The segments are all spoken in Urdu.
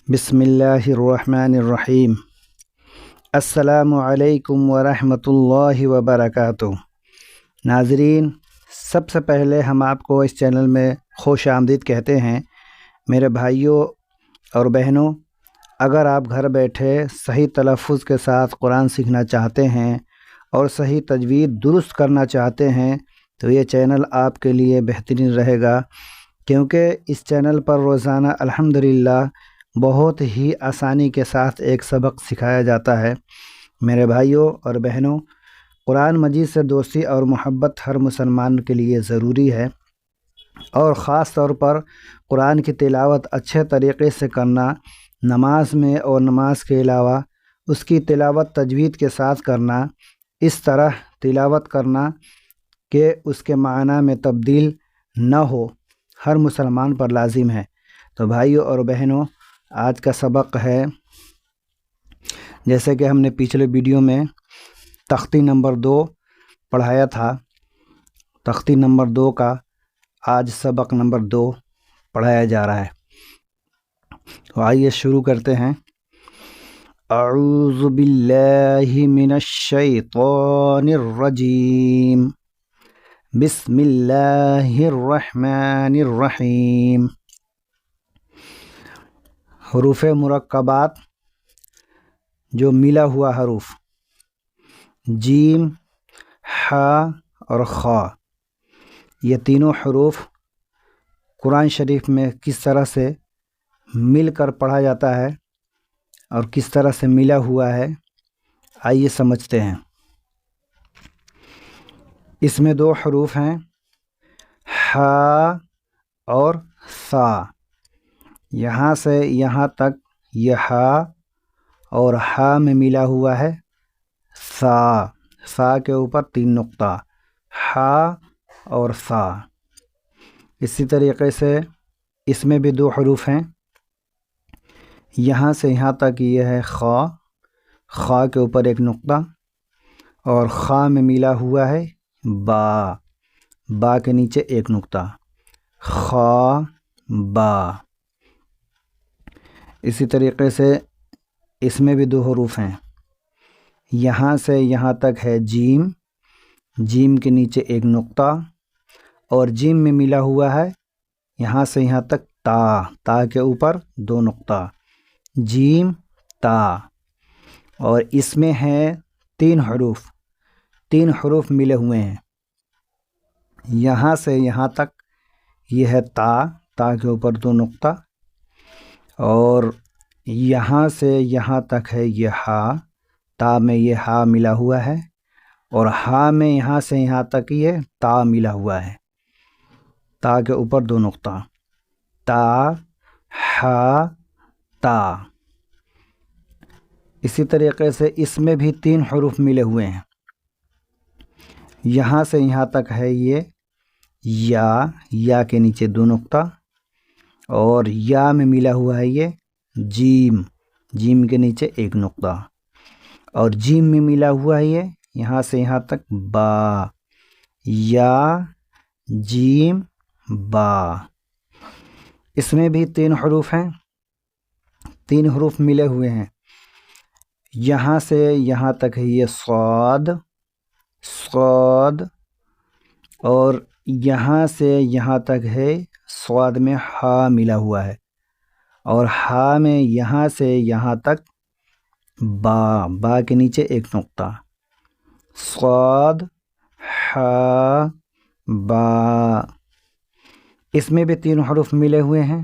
بسم اللہ الرحمن الرحیم۔ السلام علیکم ورحمۃ اللہ وبرکاتہ۔ ناظرین، سب سے پہلے ہم آپ کو اس چینل میں خوش آمدید کہتے ہیں۔ میرے بھائیوں اور بہنوں، اگر آپ گھر بیٹھے صحیح تلفظ کے ساتھ قرآن سیکھنا چاہتے ہیں اور صحیح تجوید درست کرنا چاہتے ہیں تو یہ چینل آپ کے لیے بہترین رہے گا، کیونکہ اس چینل پر روزانہ الحمدللہ بہت ہی آسانی کے ساتھ ایک سبق سکھایا جاتا ہے۔ میرے بھائیوں اور بہنوں، قرآن مجید سے دوستی اور محبت ہر مسلمان کے لیے ضروری ہے، اور خاص طور پر قرآن کی تلاوت اچھے طریقے سے کرنا، نماز میں اور نماز کے علاوہ اس کی تلاوت تجوید کے ساتھ کرنا، اس طرح تلاوت کرنا کہ اس کے معنی میں تبدیل نہ ہو، ہر مسلمان پر لازم ہے۔ تو بھائیوں اور بہنوں، آج کا سبق ہے، جیسے کہ ہم نے پچھلے ویڈیو میں تختی نمبر 2 پڑھایا تھا، تختی نمبر 2 کا آج سبق نمبر 2 پڑھایا جا رہا ہے۔ تو آئیے شروع کرتے ہیں۔ اعوذ باللہ من الشیطان الرجیم، بسم اللہ الرحمن الرحیم۔ حروف مرکبات، جو ملا ہوا حروف جیم، ح اور خا، یہ تینوں حروف قرآن شریف میں کس طرح سے مل کر پڑھا جاتا ہے اور کس طرح سے ملا ہوا ہے، آئیے سمجھتے ہیں۔ اس میں 2 حروف ہیں، ح اور ثا۔ یہاں سے یہاں تک یہ ح اور ح میں ملا ہوا ہے ثا، ثا کے اوپر 3 نقطہ، ح اور ثا۔ اسی طریقے سے اس میں بھی 2 حروف ہیں، یہاں سے یہاں تک یہ ہے خا، خا کے اوپر 1 نقطہ، اور خا میں ملا ہوا ہے با، با کے نیچے 1 نقطہ، خا با۔ اسی طریقے سے اس میں بھی 2 حروف ہیں، یہاں سے یہاں تک ہے جیم، جیم کے نیچے 1 نقطہ، اور جیم میں ملا ہوا ہے یہاں سے یہاں تک تا، تا کے اوپر 2 نقطہ، جیم تا۔ اور اس میں ہے 3 حروف، 3 حروف ملے ہوئے ہیں، یہاں سے یہاں تک یہ ہے تا، تا کے اوپر 2 نقطہ، اور یہاں سے یہاں تک ہے یہ ہا، تا میں یہ ہا ملا ہوا ہے، اور ہا میں یہاں سے یہاں تک یہ تا ملا ہوا ہے، تا کے اوپر 2 نقطہ، تا، ہا، تا۔ اسی طریقے سے اس میں بھی 3 حروف ملے ہوئے ہیں، یہاں سے یہاں تک ہے یہ یا، یا کے نیچے 2 نقطہ، اور یا میں ملا ہوا ہے یہ جیم، جیم کے نیچے 1 نقطہ، اور جیم میں ملا ہوا ہے یہ یہاں سے یہاں تک با، یا جیم با۔ اس میں بھی 3 حروف ہیں، 3 حروف ملے ہوئے ہیں، یہاں سے یہاں تک ہے یہ صاد، صاد، اور یہاں سے یہاں تک ہے صاد میں ہا ملا ہوا ہے، اور ہا میں یہاں سے یہاں تک با، با کے نیچے 1 نقطہ، صاد، ہا، با۔ اس میں بھی 3 حروف ملے ہوئے ہیں،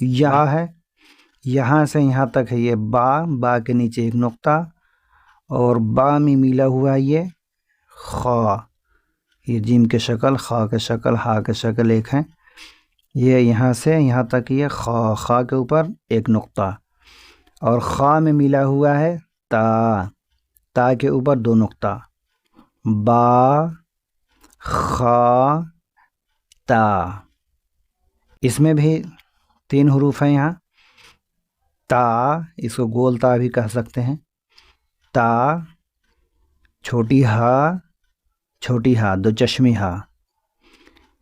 یہاں ہے، یہاں سے یہاں تک ہے یہ با، با کے نیچے 1 نقطہ، اور با میں ملا ہوا ہے یہ خا، یہ جیم کے شکل، خا کے شکل، ہا کے شکل ایک ہیں، یہ یہاں سے یہاں تک یہ خا، خا کے اوپر 1 نقطہ، اور خا میں ملا ہوا ہے تا، تا کے اوپر 2 نقطہ، با، خا، تا۔ اس میں بھی 3 حروف ہیں یہاں، تا، اس کو گول تا بھی کہہ سکتے ہیں، تا، چھوٹی ہا، چھوٹی ہا، 2 چشمی ہا۔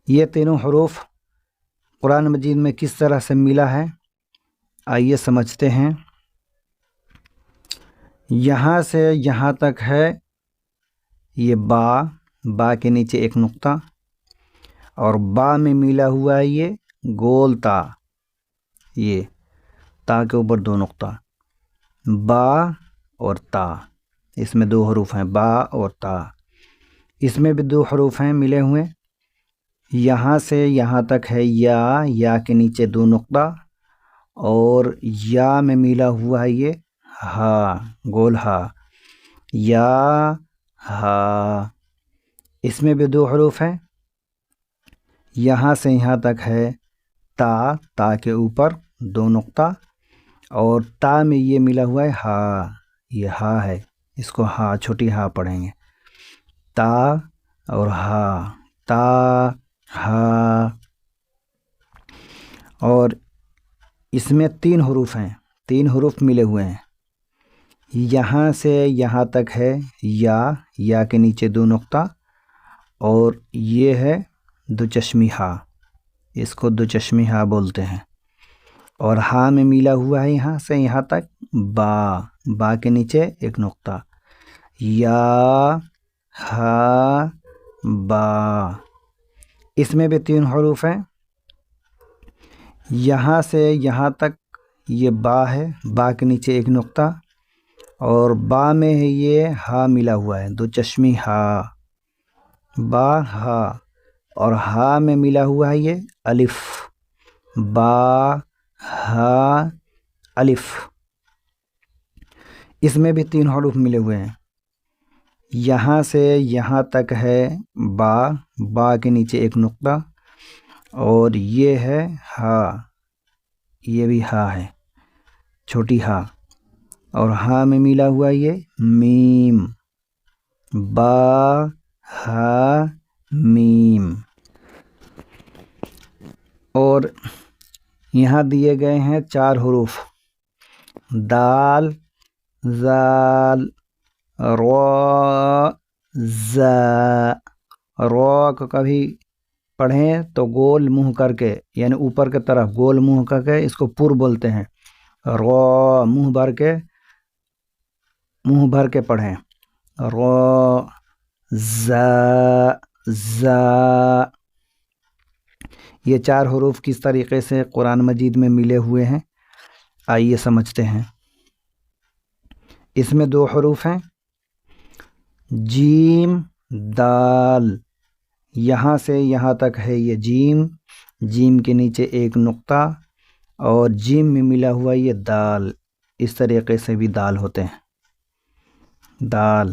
یہ تینوں حروف قرآن مجید میں کس طرح سے ملا ہے آئیے سمجھتے ہیں۔ یہاں سے یہاں تک ہے یہ با کے نیچے ایک نقطہ، اور با میں ملا ہوا ہے یہ گول تا، یہ تا کے اوپر دو نقطہ، با اور تا، اس میں دو حروف ہیں با اور تا، اس میں بھی دو حروف ہیں ملے ہوئے۔ یہاں سے یہاں تک ہے یا کے نیچے دو نقطہ، اور یا میں ملا ہوا ہے یہ ہا، گول ہا، یا ہا، اس میں بھی دو حروف ہیں۔ یہاں سے یہاں تک ہے تا کے اوپر دو نقطہ، اور تا میں یہ ملا ہوا ہے ہا، یہ ہا ہے، اس کو ہا چھوٹی ہا پڑھیں گے، تا اور ہا، تا ہا۔ اور اس میں تین حروف ہیں، تین حروف ملے ہوئے ہیں۔ یہاں سے یہاں تک ہے یا کے نیچے دو نقطہ، اور یہ ہے دو چشمی ہا، اس کو دو چشمی ہا بولتے ہیں، اور ہا میں ملا ہوا ہے یہاں سے یہاں تک با کے نیچے ایک نقطہ، یا ہا با، اس میں بھی تین حروف ہیں۔ یہاں سے یہاں تک یہ با ہے، با کے نیچے ایک نقطہ، اور با میں ہے یہ ہا ملا ہوا ہے، دو چشمی ہا، با ہا، اور ہا میں ملا ہوا ہے یہ الف، با ہا الف، اس میں بھی تین حروف ملے ہوئے ہیں۔ یہاں سے یہاں تک ہے با کے نیچے ایک نقطہ، اور یہ ہے ہا، یہ بھی ہا ہے چھوٹی ہا، اور ہا میں ملا ہوا یہ میم، با ہا میم۔ اور یہاں دیے گئے ہیں چار حروف، دال، زال، را، زا۔ را کو کبھی پڑھیں تو گول منہ کر کے، یعنی اوپر کی طرف گول منہ کر کے اس کو پر بولتے ہیں، را منہ بھر کے پڑھیں، را، زا، زا۔ یہ چار حروف کس طریقے سے قرآن مجید میں ملے ہوئے ہیں آئیے سمجھتے ہیں۔ اس میں دو حروف ہیں، جیم، دال، یہاں سے یہاں تک ہے یہ جیم کے نیچے ایک نقطہ، اور جیم میں ملا ہوا یہ دال، اس طریقے سے بھی دال ہوتے ہیں، دال،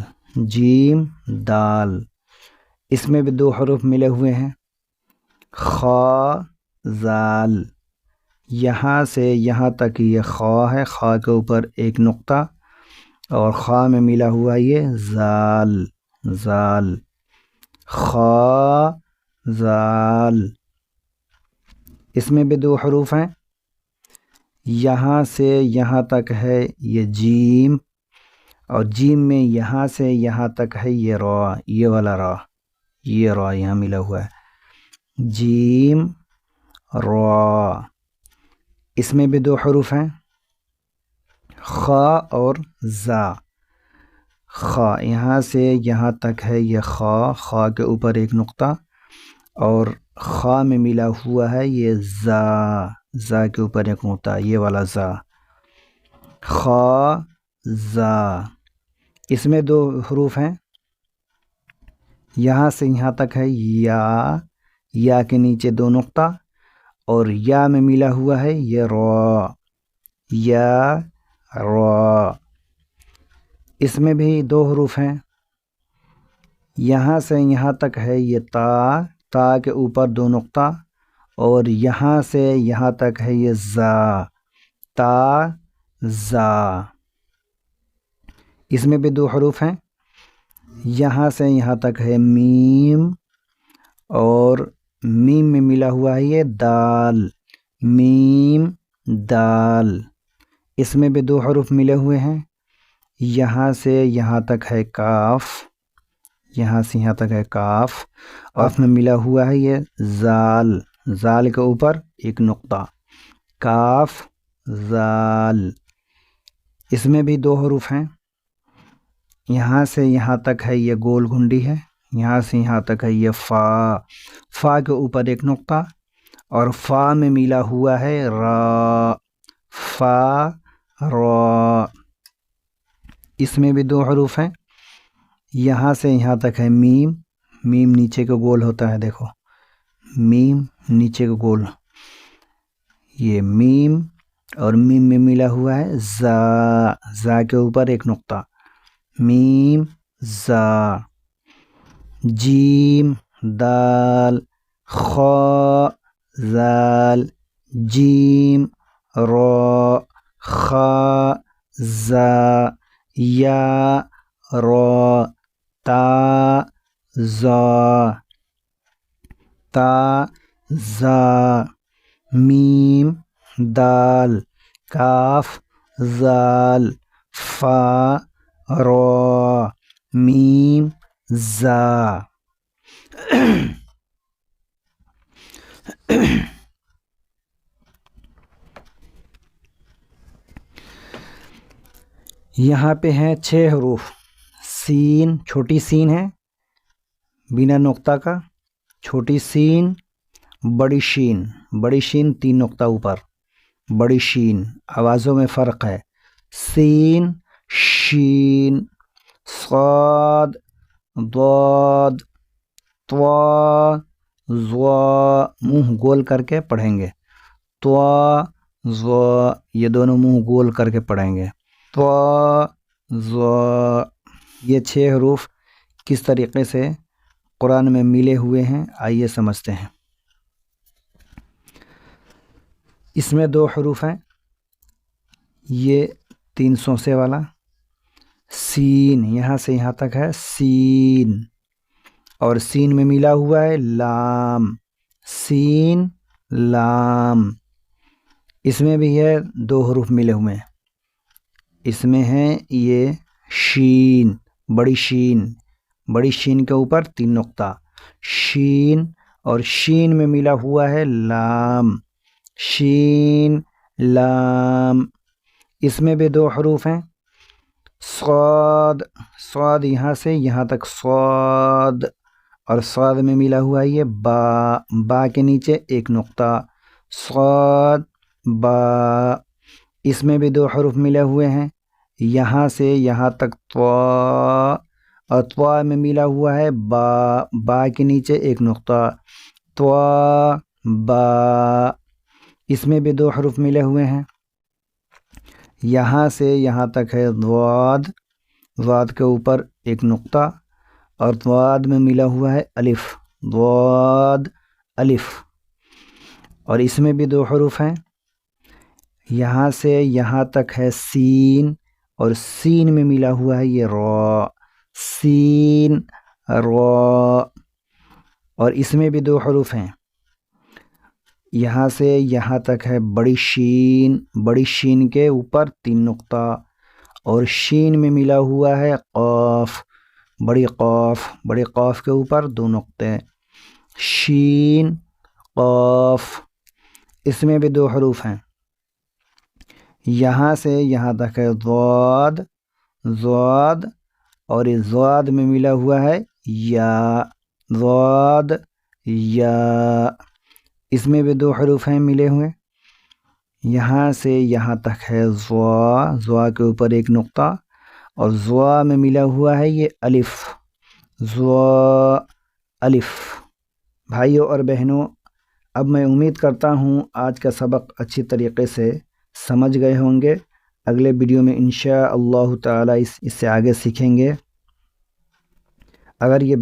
جیم، دال، اس میں بھی دو حروف ملے ہوئے ہیں، خا، زال، یہاں سے یہاں تک یہ خا ہے، خا کے اوپر ایک نقطہ، اور خا میں ملا ہوا یہ زال، زال، خا، زال، اس میں بھی دو حروف ہیں۔ یہاں سے یہاں تک ہے یہ جیم، اور جیم میں یہاں سے یہاں تک ہے یہ را، یہ والا را، یہ را یہاں ملا ہوا ہے، جیم، را، اس میں بھی دو حروف ہیں، خا اور زا۔ خا، یہاں سے یہاں تک ہے یہ خا کے اوپر ایک نقطہ، اور خا میں ملا ہوا ہے یہ زا کے اوپر ایک نقطہ، یہ والا زا، خا، زا، اس میں دو حروف ہیں۔ یہاں سے یہاں تک ہے یا کے نیچے دو نقطہ، اور یا میں ملا ہوا ہے یہ را، یا، را، اس میں بھی دو حروف ہیں۔ یہاں سے یہاں تک ہے یہ تا کے اوپر دو نقطہ، اور یہاں سے یہاں تک ہے یہ تا، زا، اس میں بھی دو حروف ہیں۔ یہاں سے یہاں تک ہے میم، اور میم میں ملا ہوا ہے یہ دال، میم، دال، اس میں بھی دو حروف ملے ہوئے ہیں۔ یہاں سے یہاں تک ہے کاف، یہاں سے یہاں تک ہے کاف، اور اس میں ملا ہوا ہے یہ زال، زال کے اوپر ایک نقطہ، کاف، زال۔ اس میں بھی 2 حروف ہیں، یہاں سے یہاں تک ہے یہ گول گھنڈی ہے، یہاں سے یہاں تک ہے یہ فا، فا کے اوپر ایک نقطہ اور فا میں ملا ہوا ہے را، فا را۔ اس میں بھی 2 حروف ہیں، یہاں سے یہاں تک ہے میم، میم نیچے کا گول ہوتا ہے، دیکھو میم نیچے کا گول، یہ میم، اور میم میں ملا ہوا ہے زا، زا کے اوپر ایک نقطہ، میم زا۔ جیم دال، خا زال، جیم را، خا زا، یا را، تا زا، تا زا، میم دال، کاف زال، فا را، میم زا۔ یہاں پہ ہیں 6 حروف، سین، چھوٹی سین ہے بنا نقطہ کا، چھوٹی سین، بڑی شین، بڑی شین 3 نقطہ اوپر، بڑی شین، آوازوں میں فرق ہے، سین، شین، صاد، ضاد، طوا، ظا، منہ گول کر کے پڑھیں گے، طوا، ظا، یہ دونوں منہ گول کر کے پڑھیں گے، طوا، ظا۔ یہ 6 حروف کس طریقے سے قرآن میں ملے ہوئے ہیں آئیے سمجھتے ہیں۔ اس میں 2 حروف ہیں، یہ 3 سوسے والا سین، یہاں سے یہاں تک ہے سین، اور سین میں ملا ہوا ہے لام، سین لام۔ اس میں بھی ہے 2 حروف ملے ہوئے ہیں، اس میں ہے یہ شین، بڑی شین، بڑی شین کے اوپر 3 نقطہ، شین، اور شین میں ملا ہوا ہے لام، شین لام۔ اس میں بھی 2 حروف ہیں، صاد، صاد، یہاں سے یہاں تک صاد، اور صاد میں ملا ہوا ہے یہ با، با کے نیچے ایک نقطہ، صاد با۔ اس میں بھی 2 حروف ملے ہوئے ہیں، یہاں سے یہاں تک طوا، اور طوا میں ملا ہوا ہے با، با کے نیچے ایک نقطہ، طوا با۔ اس میں بھی 2 حروف ملے ہوئے ہیں، یہاں سے یہاں تک ہے ضاد، ضاد کے اوپر ایک نقطہ، اور ضاد میں ملا ہوا ہے الف، ضاد الف۔ اور اس میں بھی 2 حروف ہیں، یہاں سے یہاں تک ہے سین، اور سین میں ملا ہوا ہے یہ را، سین را۔ اور اس میں بھی 2 حروف ہیں، یہاں سے یہاں تک ہے بڑی شین، بڑی شین کے اوپر 3 نقطہ، اور شین میں ملا ہوا ہے قاف، بڑی قاف، بڑی قاف کے اوپر 2 نقطے، شین قاف۔ اس میں بھی 2 حروف ہیں، یہاں سے یہاں تک ہے ضاد، ضاد، اور اس ضاد میں ملا ہوا ہے یا، ضاد یا۔ اس میں بھی 2 حروف ہیں ملے ہوئے، یہاں سے یہاں تک ہے ضا، ضا کے اوپر ایک نقطہ، اور ضا میں ملا ہوا ہے یہ الف، ضا الف۔ بھائیوں اور بہنوں، اب میں امید کرتا ہوں آج کا سبق اچھی طریقے سے سمجھ گئے ہوں گے، اگلے ویڈیو میں انشاء اللہ تعالی اس سے آگے سیکھیں گے۔ اگر یہ